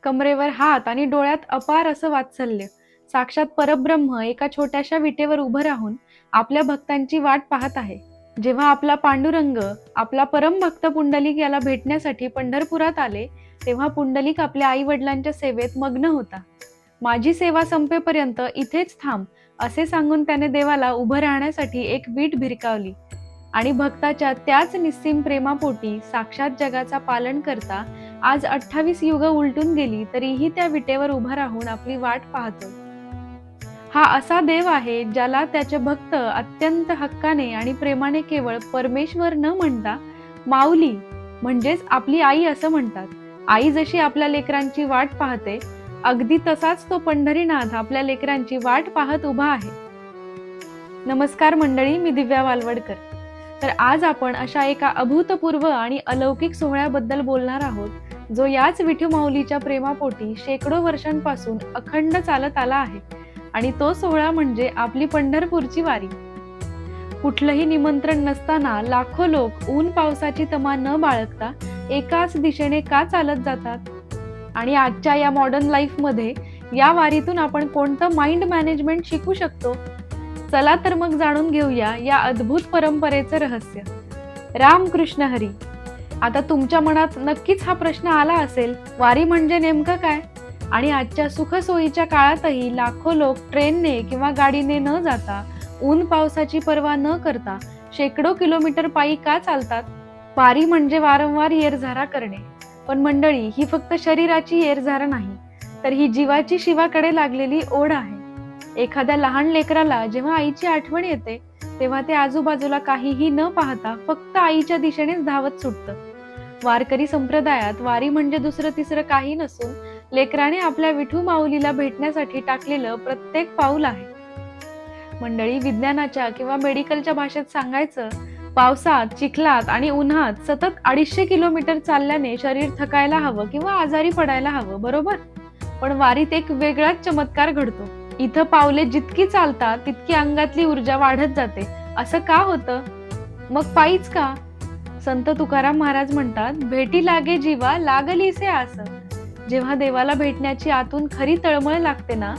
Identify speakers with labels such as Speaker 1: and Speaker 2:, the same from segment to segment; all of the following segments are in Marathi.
Speaker 1: कमरेवर हात आणि डोळ्यात अपार असं वात्सल्य. साक्षात परब्रह्म एका छोट्याशा विटेवर उभं राहून आपल्या भक्तांची वाट पाहत आहे. जेव्हा आपला पांडुरंग, आपला परमभक्त पुंडलिक याला भेटण्यासाठी पंढरपुरात आले, तेव्हा पुंडलिक आपल्या आई वडिलांच्या सेवेत मग्न होता. माझी सेवा संपेपर्यंत इथेच थांब, असे सांगून त्याने देवाला उभं राहण्यासाठी एक वीट भिरकावली. आणि भक्ताच्या त्याच निस्सीम प्रेमापोटी साक्षात जगाचा पालन करता आज 28 युग उलटून गेली तरीही त्या विटेवर उभा राहून आपली वाट पाहतो. हा असा देव आहे ज्याला त्याचे भक्त अत्यंत हक्काने आणि प्रेमाने केवळ परमेश्वर न म्हणता माऊली म्हणजेच आपली आई असं म्हणतात. आई जशी आपल्या लेकरांची वाट पाहते, अगदी तसाच तो पंढरीनाथ आपल्या लेकरांची वाट पाहत उभा आहे. नमस्कार मंडळी, मी दिव्या वालवडकर. तर आज आपण अशा एका अभूतपूर्व आणि अलौकिक सोहळ्याबद्दल बोलणार आहोत, जो याच विठू माऊलीच्या प्रेमापोटी शेकडो वर्षांपासून अखंड चालत आला आहे. आणि तो सोहळा म्हणजे आपली पंढरपूरची वारी. कुठलंही निमंत्रण नसताना लाखो लोक ऊन पावसाची तमा न बाळगता एकाच दिशेने का चालत जातात? आणि आजच्या या मॉडर्न लाईफमध्ये या वारीतून आपण कोणतं माइंड मॅनेजमेंट शिकू शकतो? चला तर मग जाणून घेऊया या अद्भुत परंपरेचं रहस्य. रामकृष्ण हरी. आता तुमच्या मनात नक्कीच हा प्रश्न आला असेल, वारी म्हणजे नेमकं काय? आणि आजच्या सुखसोयीच्या काळातही लाखो लोक ट्रेनने किंवा गाडीने न जाता, ऊन पावसाची पर्वा न करता शेकडो किलोमीटर पायी का चालतात? वारी म्हणजे वारंवार येरझारा करणे. पण मंडळी, ही फक्त शरीराची येरझारा नाही, तर ही जीवाची शिवाकडे लागलेली ओढ आहे. एखाद्या लहान लेकराला जेव्हा आईची आठवण येते, तेव्हा ते आजूबाजूला काहीही न पाहता फक्त आईच्या दिशेनेच धावत सुटतं. वारकरी संप्रदायात वारी म्हणजे दुसरं तिसरं काही नसून लेकराने आपल्या विठू माऊलीला भेटण्यासाठी टाकलेलं प्रत्येक पाऊल आहे. मंडळी, विज्ञानाच्या किंवा मेडिकलच्या भाषेत सांगायचं, पावसात, चिखलात आणि उन्हात सतत 250 किलोमीटर चालल्याने शरीर थकायला हवं किंवा आजारी पडायला हवं, बरोबर? पण वारीत एक वेगळाच चमत्कार घडतो. इथं पावले जितकी चालतात तितकी अंगातली ऊर्जा वाढत जाते. असं का होतं? मग पायीच का? संत तुकाराम महाराज म्हणतात, भेटी लागे जीवा लागलीसे आस. जेव्हा देवाला भेटण्याची आतून खरी तळमळ लागते ना,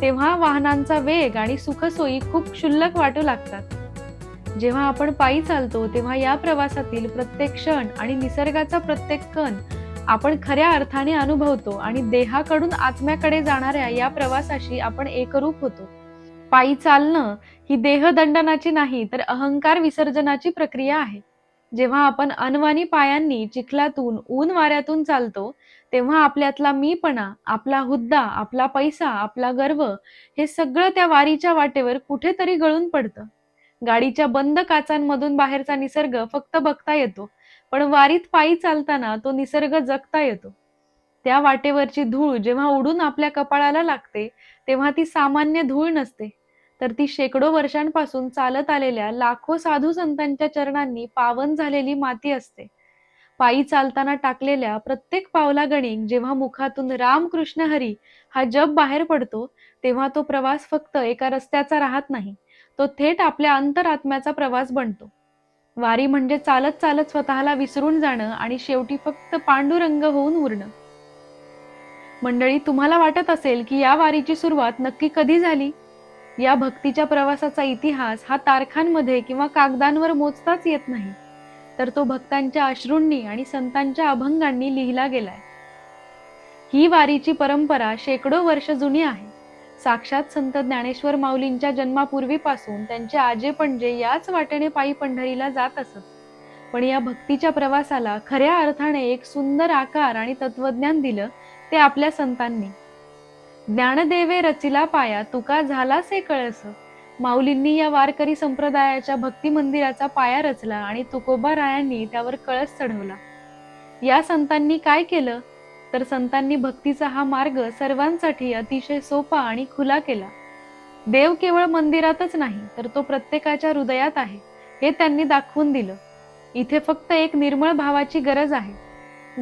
Speaker 1: तेव्हा वाहनांचा वेग आणि सुखसोयी खूप क्षुल्लक वाटू लागतात. जेव्हा आपण पायी चालतो तेव्हा या प्रवासातील प्रत्येक क्षण आणि निसर्गाचा प्रत्येक कण आपण खऱ्या अर्थाने अनुभवतो आणि देहाकडून आत्म्याकडे जाणाऱ्या या प्रवासाशी आपण एकरूप होतो. पायी चालणं ही देहदंडनाची नाही, तर अहंकार विसर्जनाची प्रक्रिया आहे. जेव्हा आपण अनवाणी पायांनी चिखलातून, ऊन वाऱ्यातून चालतो, तेव्हा आपल्यातला मीपणा, आपला हुद्दा, आपला पैसा, आपला गर्व हे सगळं त्या वारीच्या वाटेवर कुठेतरी गळून पडतं. गाडीच्या बंद काचांमधून बाहेरचा निसर्ग फक्त बघता येतो, पण वारीत पायी चालताना तो निसर्ग जगता येतो. त्या वाटेवरची धूळ जेव्हा उडून आपल्या कपाळाला लागते, तेव्हा ती सामान्य धूळ नसते, तर ती शेकडो वर्षांपासून चालत आलेल्या लाखो साधू संतांच्या चरणांनी पावन झालेली माती असते. पायी चालताना टाकलेल्या प्रत्येक पावलागणिक जेव्हा मुखातून राम कृष्ण हरी हा जप बाहेर पडतो, तेव्हा तो प्रवास फक्त एका रस्त्याचा राहत नाही, तो थेट आपल्या अंतरात्म्याचा प्रवास बनतो. वारी म्हणजे चालत चालत स्वतःला विसरून जाणं आणि शेवटी फक्त पांडुरंग होऊन उरणं. मंडळी, तुम्हाला वाटत असेल की या वारीची सुरुवात नक्की कधी झाली? या भक्तीच्या प्रवासाचा इतिहास हा तारखांमध्ये किंवा कागदांवर मोजताच येत नाही, तर तो भक्तांच्या अश्रूंनी आणि संतांच्या अभंगांनी लिहिला गेलाय. ही वारीची परंपरा शेकडो वर्ष जुनी आहे. साक्षात संत ज्ञानेश्वर माऊलींच्या जन्मापूर्वीपासून त्यांचे आजे पणजे याच वाटेने पायी पंढरीला जात असत. पण या भक्तीच्या प्रवासाला खऱ्या अर्थाने एक सुंदर आकार आणि तत्वज्ञान दिलं ते आपल्या संतांनी. ज्ञानदेवे रचिला पाया तुका झालासे कळस. माऊलींनी या वारकरी संप्रदायाच्या भक्ती मंदिराचा पाया रचला आणि तुकोबा रायांनी त्यावर कळस चढवला. या संतांनी काय केलं? तर संतांनी भक्तीचा हा मार्ग सर्वांसाठी अतिशय सोपा आणि खुला केला. देव केवळ मंदिरातच नाही, तर तो प्रत्येकाच्या हृदयात आहे, हे त्यांनी दाखवून दिलं. इथे फक्त एक निर्मळ भावाची गरज आहे.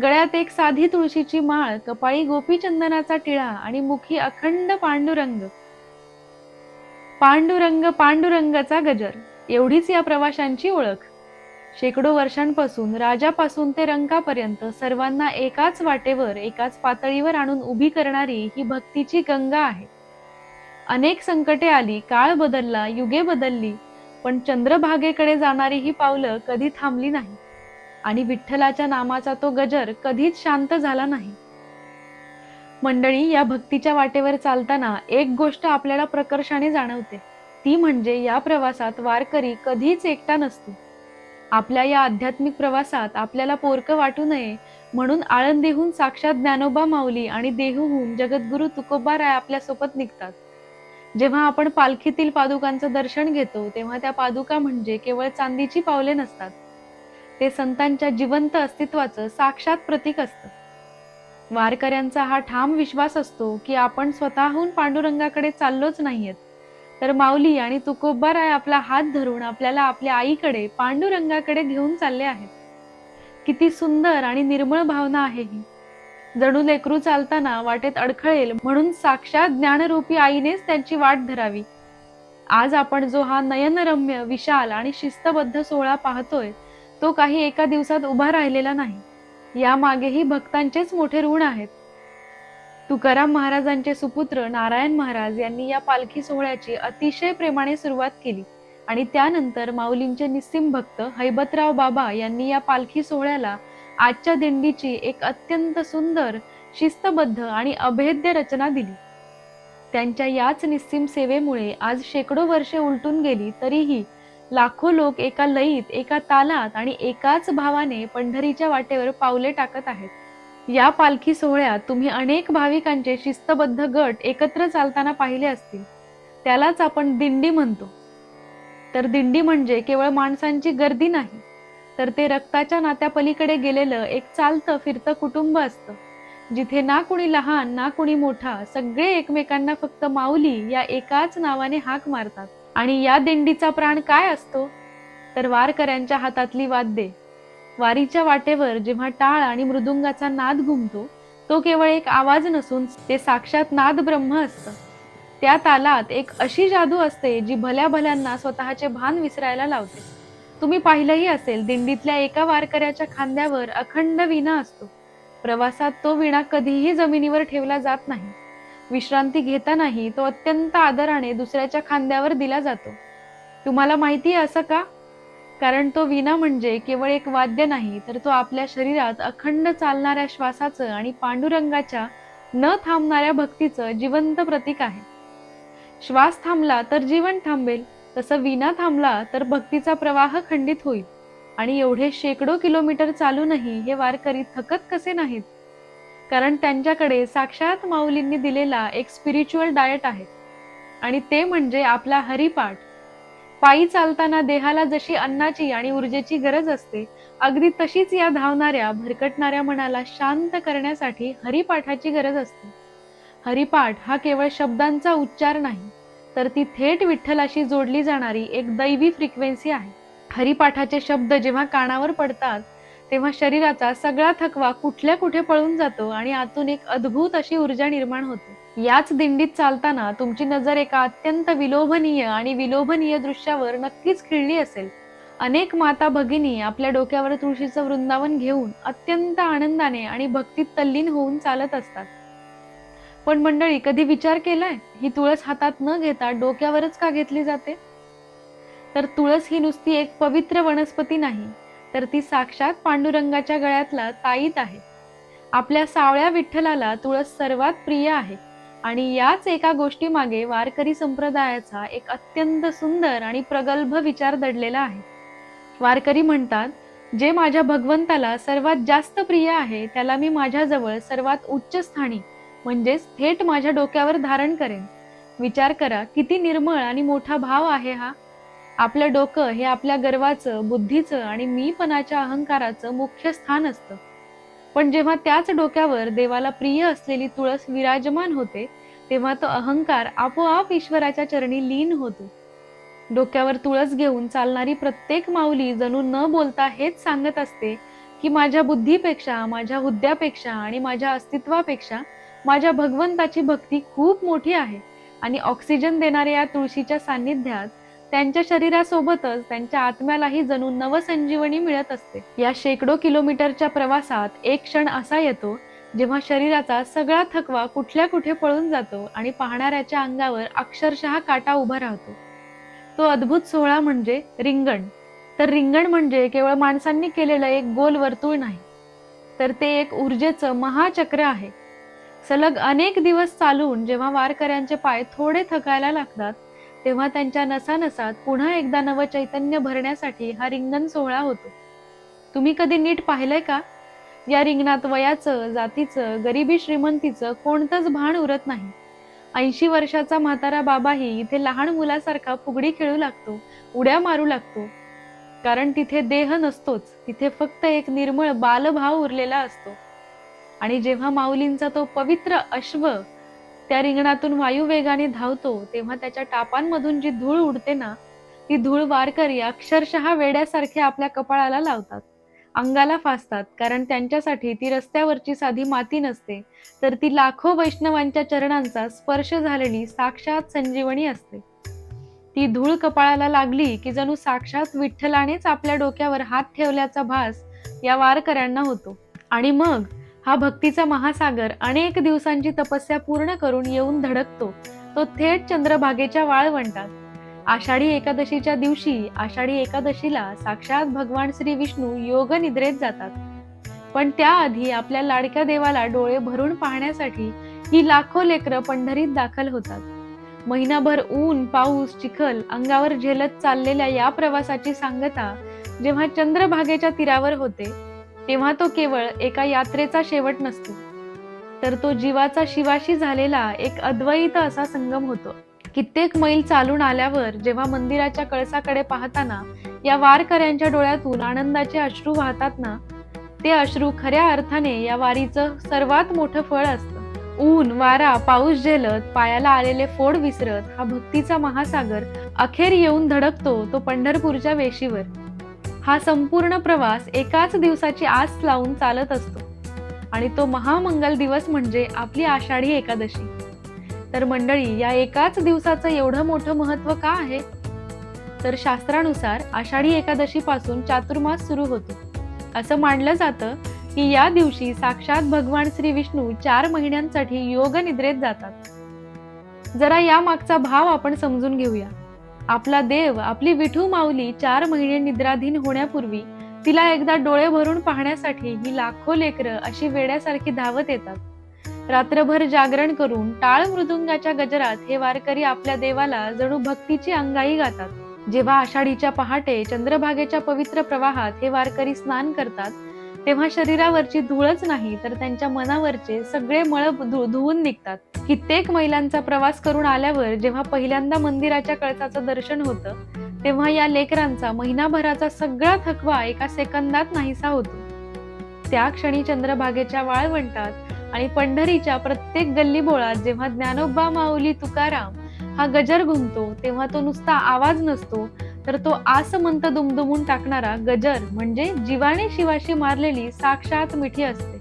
Speaker 1: गळ्यात एक साधी तुळशीची माळ, कपाळी गोपीचंदनाचा टिळा आणि मुखी अखंड पांडुरंग पांडुरंग पांडुरंगाचा गजर, एवढीच या प्रवाशांची ओळख. शेकडो वर्षांपासून राजापासून ते रंकापर्यंत सर्वांना एकाच वाटेवर, एकाच पातळीवर आणून उभी करणारी ही भक्तीची गंगा आहे. अनेक संकटे आली, काळ बदलला, युगे बदलली, पण चंद्रभागेकडे जाणारी ही पावलं कधी थांबली नाही आणि विठ्ठलाच्या नामाचा तो गजर कधीच शांत झाला नाही. मंडळी, या भक्तीच्या वाटेवर चालताना एक गोष्ट आपल्याला प्रकर्षाने जाणवते. ती म्हणजे या प्रवासात वारकरी कधीच एकटा नसतो. आपल्या या आध्यात्मिक प्रवासात आपल्याला पोरकं वाटू नये म्हणून आळंदीहून साक्षात ज्ञानोबा माऊली आणि देहूहून जगद्गुरू तुकोबाराय आपल्यासोबत निघतात. जेव्हा आपण पालखीतील पादुकांचं दर्शन घेतो तेव्हा त्या पादुका म्हणजे केवळ चांदीची पावले नसतात. ते संतांच्या जिवंत अस्तित्वाचं साक्षात प्रतीक असतं. वारकऱ्यांचा हा ठाम विश्वास असतो की आपण स्वतःहून पांडुरंगाकडे चाललोच नाहीयेत, तर माऊली आणि तुकोबाराय आपला हात धरून आपल्याला आपल्या आईकडे, पांडुरंगाकडे घेऊन चालले आहेत. किती सुंदर आणि निर्मळ भावना आहे ही. जणू लेकरू चालताना वाटेत अडखळेल म्हणून साक्षात ज्ञानरूपी आईनेच त्यांची वाट धरावी. आज आपण जो हा नयनरम्य, विशाल आणि शिस्तबद्ध सोहळा पाहतोय, तो काही एका दिवसात उभा राहिलेला नाही. यामागेही भक्तांचेच मोठे ऋण आहेत. तुकाराम महाराजांचे सुपुत्र नारायण महाराज यांनी या पालखी सोहळ्याची अतिशय प्रेमाने सुरुवात केली आणि त्यानंतर माऊलींचे निस्सिम भक्त हैबतराव बाबा यांनी या पालखी सोहळ्याला आजच्या दिंडीची एक अत्यंत सुंदर, शिस्तबद्ध आणि अभेद्य रचना दिली. त्यांच्या याच निस्सिम सेवेमुळे आज शेकडो वर्षे उलटून गेली तरीही लाखो लोक एका लयीत, एका तालात आणि एकाच भावाने पंढरीच्या वाटेवर पावले टाकत आहेत. या पालखी सोहळ्यात तुम्ही अनेक भाविकांचे शिस्तबद्ध गट एकत्र चालताना पाहिले असतील. त्यालाच आपण दिंडी म्हणतो. तर दिंडी म्हणजे केवळ माणसांची गर्दी नाही, तर ते रक्ताच्या नात्यापलीकडे गेलेलं एक चालतं फिरतं कुटुंब असतं, जिथे ना कुणी लहान ना कुणी मोठा, सगळे एकमेकांना फक्त माऊली या एकाच नावाने हाक मारतात. आणि या दिंडीचा प्राण काय असतो? तर वारकऱ्यांच्या हातातली वाद्ये. वारीच्या वाटेवर जेव्हा टाळ आणि मृदुंगाचा नाद घुमतो, तो केवळ एक आवाज नसून ते साक्षात नाद ब्रह्म असतं. त्या तालात एक अशी जादू असते जी भल्या भल्यांना स्वतःचे भान विसरायला लावते. तुम्ही पाहिलंही असेल, दिंडीतल्या एका वारकऱ्याच्या खांद्यावर अखंड वीणा असतो. प्रवासात तो वीणा कधीही जमिनीवर ठेवला जात नाही. विश्रांती घेतानाही तो अत्यंत आदराने दुसऱ्याच्या खांद्यावर दिला जातो. तुम्हाला माहिती आहे असं का? कारण तो वीणा म्हणजे केवळ एक वाद्य नाही, तर तो आपल्या शरीरात अखंड चालणाऱ्या श्वासाचं आणि पांडुरंगाच्या न थांबणाऱ्या भक्तीचं जिवंत प्रतीक आहे. श्वास थांबला तर जीवन थांबेल, तसं वीणा थांबला तर भक्तीचा प्रवाह खंडित होईल. आणि एवढे शेकडो किलोमीटर चालूनही हे वारकरी थकत कसे नाहीत? कारण त्यांच्याकडे साक्षात माऊलींनी दिलेला एक स्पिरिच्युअल डाएट आहे आणि ते म्हणजे आपला हरिपाठ. पायी चालताना देहाला जशी अन्नाची आणि ऊर्जेची गरज असते, अगदी तशीच या धावणाऱ्या, भरकटणाऱ्या मनाला शांत करण्यासाठी हरिपाठाची गरज असते. हरिपाठ हा केवळ शब्दांचा उच्चार नाही, तर ती थेट विठ्ठलाशी जोडली जाणारी एक दैवी फ्रिक्वेन्सी आहे. हरिपाठाचे शब्द जेव्हा कानावर पडतात, तेव्हा शरीराचा सगळा थकवा कुठल्या कुठे पळून जातो आणि आतून एक अद्भुत अशी ऊर्जा निर्माण होते. याच दिंडीत चालताना तुमची नजर एका अत्यंत विलोभनीय दृश्यावर नक्कीच खिळली असेल. अनेक माता भगिनी आपल्या डोक्यावर तुळशीचं वृंदावन घेऊन अत्यंत आनंदाने आणि भक्तीत तल्लीन होऊन चालत असतात. पण मंडळी, कधी विचार केलाय, ही तुळस हातात न घेता डोक्यावरच का घेतली जाते? तर तुळस ही नुसती एक पवित्र वनस्पती नाही, तर ती साक्षात पांडुरंगाच्या गळ्यातला ताईत आहे. आपल्या सावळ्या विठ्ठलाला तुळस सर्वात प्रिय आहे आणि याच एका गोष्टीमागे वारकरी संप्रदायाचा एक अत्यंत सुंदर आणि प्रगल्भ विचार दडलेला आहे. वारकरी म्हणतात, जे माझ्या भगवंताला सर्वात जास्त प्रिय आहे त्याला मी माझ्याजवळ सर्वात उच्च स्थानी म्हणजेच थेट माझ्या डोक्यावर धारण करेन. विचार करा, किती निर्मळ आणि मोठा भाव आहे हा. आपलं डोकं हे आपल्या गर्वाचं, बुद्धीचं आणि मीपणाच्या अहंकाराचं मुख्य स्थान असतं. पण जेव्हा त्याच डोक्यावर देवाला प्रिय असलेली तुळस विराजमान होते, तेव्हा तो अहंकार आपोआप ईश्वराच्या चरणी लीन होतो. डोक्यावर तुळस घेऊन चालणारी प्रत्येक माऊली जणू न बोलता हेच सांगत असते की माझ्या बुद्धीपेक्षा, माझ्या हुद्द्यापेक्षा आणि माझ्या अस्तित्वापेक्षा माझ्या भगवंताची भक्ती खूप मोठी आहे आणि ऑक्सिजन देणाऱ्या या तुळशीच्या सान्निध्यात त्यांच्या शरीरासोबतच त्यांच्या आत्म्यालाही जणू नवसंजीवनी मिळत असते. या शेकडो किलोमीटरच्या प्रवासात एक क्षण असा येतो जेव्हा शरीराचा सगळा थकवा कुठल्या कुठे पळून जातो आणि पाहणाऱ्याच्या अंगावर अक्षरशः काटा उभा राहतो. तो अद्भुत सोहळा म्हणजे रिंगण. तर रिंगण म्हणजे केवळ माणसांनी केलेलं एक गोल वर्तुळ नाही, तर ते एक ऊर्जेचं महाचक्र आहे. सलग अनेक दिवस चालून जेव्हा वारकऱ्यांचे पाय थोडे थकायला लागतात, तेव्हा त्यांच्या नसानसात पुन्हा एकदा नवचैतन्य भरण्यासाठी हा रिंगण सोहळा होतो. तुम्ही कधी नीट पाहिलंय का? या रिंगणात वयाचं, जातीचं, गरिबी श्रीमंतीचं कोणतंच भान उरत नाही. 80 वर्षाचा म्हातारा बाबाही इथे लहान मुलासारखा फुगडी खेळू लागतो, उड्या मारू लागतो. कारण तिथे देह नसतोच, तिथे फक्त एक निर्मळ बालभाव उरलेला असतो. आणि जेव्हा माऊलींचा तो पवित्र अश्व त्या रिंगणातून वायुवेगाने धावतो, तेव्हा त्याच्या टापांमधून जी धूळ उडते ना, ती धूळ वारकरी अक्षरशः वेड्यासारखे आपल्या कपाळाला लावतात, अंगाला फासतात. कारण त्यांच्यासाठी ती रस्त्यावरची साधी माती नसते, तर ती लाखो वैष्णवांच्या चरणांचा स्पर्श झालेली साक्षात संजीवनी असते. ती धूळ कपाळाला लागली की जणू साक्षात विठ्ठलानेच आपल्या डोक्यावर हात ठेवल्याचा भास या वारकऱ्यांना होतो. आणि मग हा भक्तीचा महासागर अनेक दिवसांची तपस्या पूर्ण करून येऊन धडकतो तो थेट चंद्रभागेच्या वाळवंटात. आषाढी एकादशीच्या दिवशी, आषाढी एकादशीला साक्षात भगवान श्री विष्णू योग निद्रेत जातात. पण त्याआधी आपल्या लाडक्या देवाला डोळे भरून पाहण्यासाठी ही लाखो लेकरं पंढरीत दाखल होतात. महिनाभर ऊन, पाऊस, चिखल अंगावर झेलत चाललेल्या या प्रवासाची सांगता जेव्हा चंद्रभागेच्या तीरावर होते, तेव्हा तो केवळ एका यात्रेचा शेवट नसतो, तर तो जीवाचा शिवाशी झालेला एक अद्वैत असा संगम होतो. कित्येक मैल चालून आल्यावर जेव्हा मंदिराच्या कळसाकडे पाहताना या वारकऱ्यांच्या डोळ्यातून आनंदाचे अश्रू वाहतात ना, ते अश्रू खऱ्या अर्थाने या वारीचं सर्वात मोठं फळ असतं. ऊन, वारा, पाऊस झेलत, पायाला आलेले फोड विसरत हा भक्तीचा महासागर अखेर येऊन धडकतो तो पंढरपूरच्या वेशीवर. हा संपूर्ण प्रवास एकाच दिवसाची आस लावून चालत असतो आणि तो महामंगल दिवस म्हणजे आपली आषाढी एकादशी. तर मंडळी, या एकाच दिवसाचं एवढं मोठं महत्व का आहे? तर शास्त्रानुसार आषाढी एकादशी पासून चातुर्मास सुरू होतो. असं मानलं जातं की या दिवशी साक्षात भगवान श्री विष्णू 4 महिन्यांसाठी योग निद्रेत जातात. जरा या मागचा भाव आपण समजून घेऊया. आपला देव, आपली विठू माऊली 4 महिने निद्राधीन होण्यापूर्वी तिला एकदा डोळे भरून पाहण्यासाठी ही लाखो लेकरं अशी वेड्यासारखी धावत येतात. रात्रभर जागरण करून टाळ मृदुंगाच्या गजरात हे वारकरी आपल्या देवाला जणू भक्तीची अंगाई गातात. जेव्हा आषाढीच्या पहाटे चंद्रभागेच्या पवित्र प्रवाहात हे वारकरी स्नान करतात, तेव्हा शरीरावरची धूळच नाही तर त्यांच्या मनावरचे सगळे मळ धुवून निघतात. कित्येक मैलांचा प्रवास करून आल्यावर जेव्हा पहिल्यांदा मंदिराच्या कळसाचं दर्शन होतं, तेव्हा या लेकरांचा महिनाभराचा सगळा थकवा एका सेकंदात नाहीसा होतो. त्या क्षणी चंद्रभागेच्या वाळवंटात आणि पंढरीच्या प्रत्येक गल्लीबोळात जेव्हा ज्ञानोबा, माऊली, तुकाराम हा गजर घुमतो, तेव्हा तो नुसता आवाज नसतो, तर तो आसमंत दुमदुमून टाकणारा गजर म्हणजे जीवाने शिवाशी मारलेली साक्षात मिठी असते.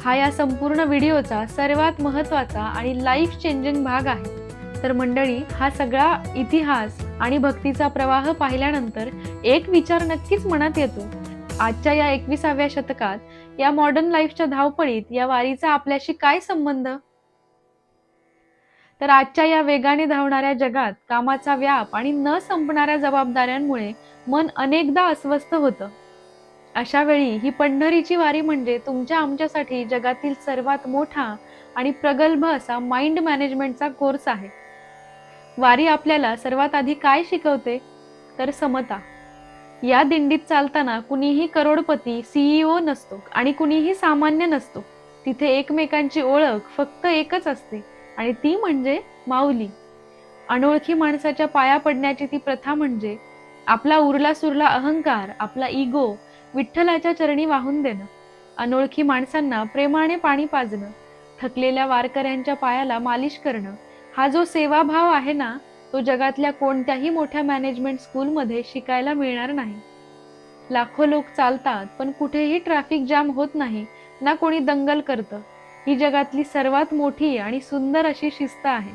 Speaker 1: हा या संपूर्ण व्हिडिओचा सर्वात महत्त्वाचा आणि लाईफ चेंजिंग भाग आहे. तर मंडळी, हा सगळा इतिहास आणि भक्तीचा प्रवाह पाहिल्यानंतर एक विचार नक्कीच मनात येतो. आजच्या या 21व्या शतकात या मॉडर्न लाईफच्या धावपळीत या वारीचा आपल्याशी काय संबंध? तर आजच्या या वेगाने धावणाऱ्या जगात कामाचा व्याप आणि न संपणाऱ्या जबाबदाऱ्यांमुळे मन अनेकदा अस्वस्थ होतं. अशा वेळी ही पंढरीची वारी म्हणजे तुमच्या आमच्यासाठी जगातील सर्वात मोठा आणि प्रगल्भ असा माइंड मॅनेजमेंटचा कोर्स आहे. वारी आपल्याला सर्वात आधी काय शिकवते? तर समता. या दिंडीत चालताना कुणीही करोडपती, CEO नसतो आणि कुणीही सामान्य नसतो. तिथे एकमेकांची ओळख फक्त एकच असते आणि ती म्हणजे माऊली. अनोळखी माणसाच्या पाया पडण्याची ती प्रथा म्हणजे आपला उरला सुरला अहंकार, आपला इगो विठ्ठलाच्या चरणी वाहून देणं. अनोळखी माणसांना प्रेमाने पाणी पाजणं, थकलेल्या वारकऱ्यांच्या पायाला मालिश करणं. हा जो सेवाभाव आहे ना, तो जगातल्या कोणत्याही मोठ्या मॅनेजमेंट स्कूलमध्ये शिकायला मिळणार नाही. लाखो लोक चालतात पण कुठेही ट्रॅफिक जाम होत नाही, ना कोणी दंगल करतं. ही जगातली सर्वात मोठी आणि सुंदर अशी शिस्त आहे.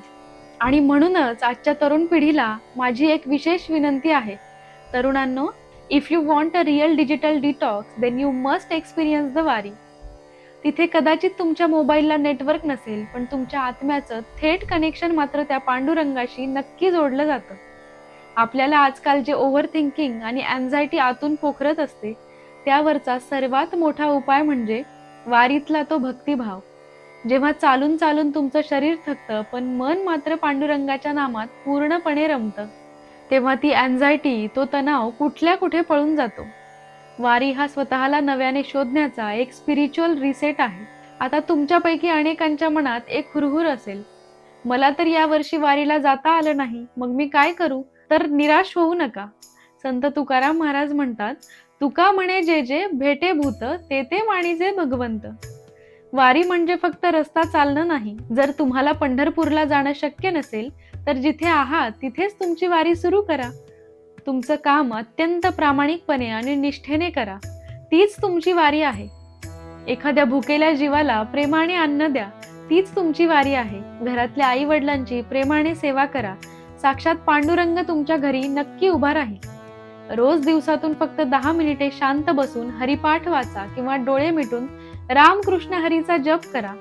Speaker 1: आणि म्हणूनच आजच्या तरुण पिढीला माझी एक विशेष विनंती आहे. तरुणांनो, if you want a real digital detox, then you must experience the Wari. तिथे कदाचित तुमच्या मोबाईलला नेटवर्क नसेल, पण तुमच्या आत्म्याचं थेट कनेक्शन मात्र त्या पांडुरंगाशी नक्की जोडलं जातं. आपल्याला आजकाल जे ओव्हर थिंकिंग आणि अँझायटी आतून पोखरत असते, त्यावरचा सर्वात मोठा उपाय म्हणजे वारीतला तो भक्तिभाव. जेव्हा चालून चालून तुमचं शरीर थकतं, पण मन मात्र पांडुरंगाच्या नामात पूर्णपणे रमतं, तेव्हा ती अँझायटी, तो तणाव कुठल्या कुठे पळून जातो. वारी हा स्वतःला नव्याने शोधण्याचा एक स्पिरिच्युअल रिसेट आहे. आता तुमच्यापैकी अनेकांच्या मनात एक हुरहुर असेल, मला तर यावर्षी वारीला जाता आलं नाही, मग मी काय करू? तर निराश होऊ नका. संत तुकाराम महाराज म्हणतात, तुका म्हणे जे जे भेटे भूत, ते ते माणिजे भगवंत. वारी म्हणजे फक्त रस्ता चालणं नाही. जर तुम्हाला पंढरपूरला जाणं शक्य नसेल, तर जिथे आहात तिथेच तुमची वारी सुरू करा. तुमचं काम अत्यंत प्रामाणिकपणे आणि निष्ठेने करा. तीच तुमची वारी आहे. एखाद्या भुकेल्या जीवाला प्रेमाने अन्न द्या. तीच तुमची वारी आहे. घरातल्या आई वडिलांची प्रेमाने सेवा करा. साक्षात पांडुरंग तुमच्या घरी नक्की उभा राहील. रोज दिवसातून फक्त 10 मिनिटे शांत बसून हरिपाठ वाचा किंवा डोळे मिटून रामकृष्ण हरीचा जप करा.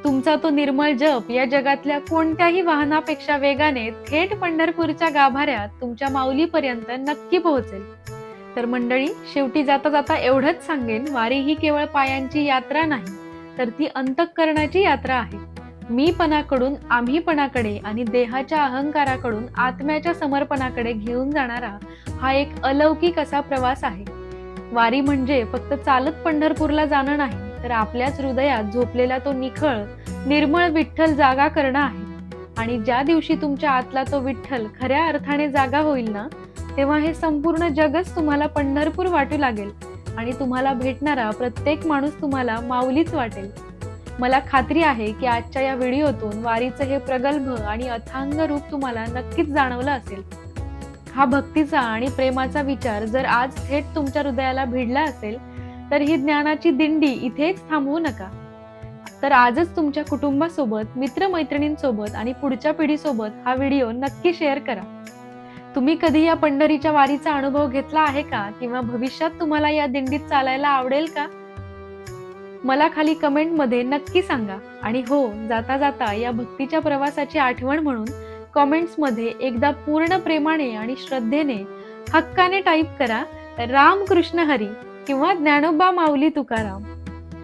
Speaker 1: तुमचा तो निर्मळ जप या जगातल्या कोणत्याही वाहनापेक्षा वेगाने थेट पंढरपूरच्या गाभाऱ्यात तुमच्या माऊलीपर्यंत नक्की पोहोचेल. तर मंडळी, शेवटी जाता जाता एवढंच सांगेन, वारी ही केवळ पायांची यात्रा नाही, तर ती अंतःकरणाची यात्रा आहे. मीपणाकडून आम्हीपणाकडे आणि देहाच्या अहंकाराकडून आत्म्याच्या समर्पणाकडे घेऊन जाणारा हा एक अलौकिक असा प्रवास आहे. वारी म्हणजे फक्त चालत पंढरपूरला जाणं नाही, तर आपल्याच हृदयात झोपलेला तो निखळ निर्मळ विठ्ठल जागा करणं आहे. आणि ज्या दिवशी तुमच्या आतला तो विठ्ठल खऱ्या अर्थाने जागा होईल ना, तेव्हा हे संपूर्ण जगच तुम्हाला पंढरपूर वाटू लागेल आणि तुम्हाला भेटणारा प्रत्येक माणूस तुम्हाला माऊलीच वाटेल. मला खात्री आहे की आजच्या या व्हिडिओतून वारीचं हे प्रगल्भ आणि अथांग रूप तुम्हाला नक्कीच जाणवलं असेल. हा भक्तीचा आणि प्रेमाचा विचार जर आज थेट तुमच्या हृदयाला भिडला असेल, तर ही ज्ञानाची दिंडी इथेच थांबवू नका. तर आजच तुमच्या कुटुंबासोबत, मित्रमैत्रिणींसोबत आणि पुढच्या पिढीसोबत हा व्हिडिओ नक्की शेअर करा. तुम्ही कधी या पंढरीच्या वारीचा अनुभव घेतला आहे का? किंवा भविष्यात तुम्हाला या दिंडीत चालायला आवडेल का? मला खाली कमेंटमध्ये नक्की सांगा. आणि हो, जाता जाता या भक्तीच्या प्रवासाची आठवण म्हणून कमेंट्समध्ये एकदा पूर्ण प्रेमाने आणि श्रद्धेने हक्काने टाईप करा, रामकृष्ण हरी किंवा ज्ञानोबा माऊली तुकाराम.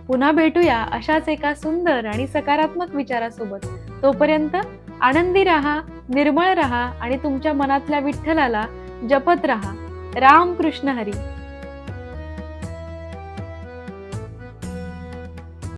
Speaker 1: पुन्हा भेटूया अशाच एका सुंदर आणि सकारात्मक विचारासोबत. तोपर्यंत आनंदी राहा, निर्मळ राहा आणि तुमच्या मनातल्या विठ्ठलाला जपत राहा. रामकृष्ण हरी.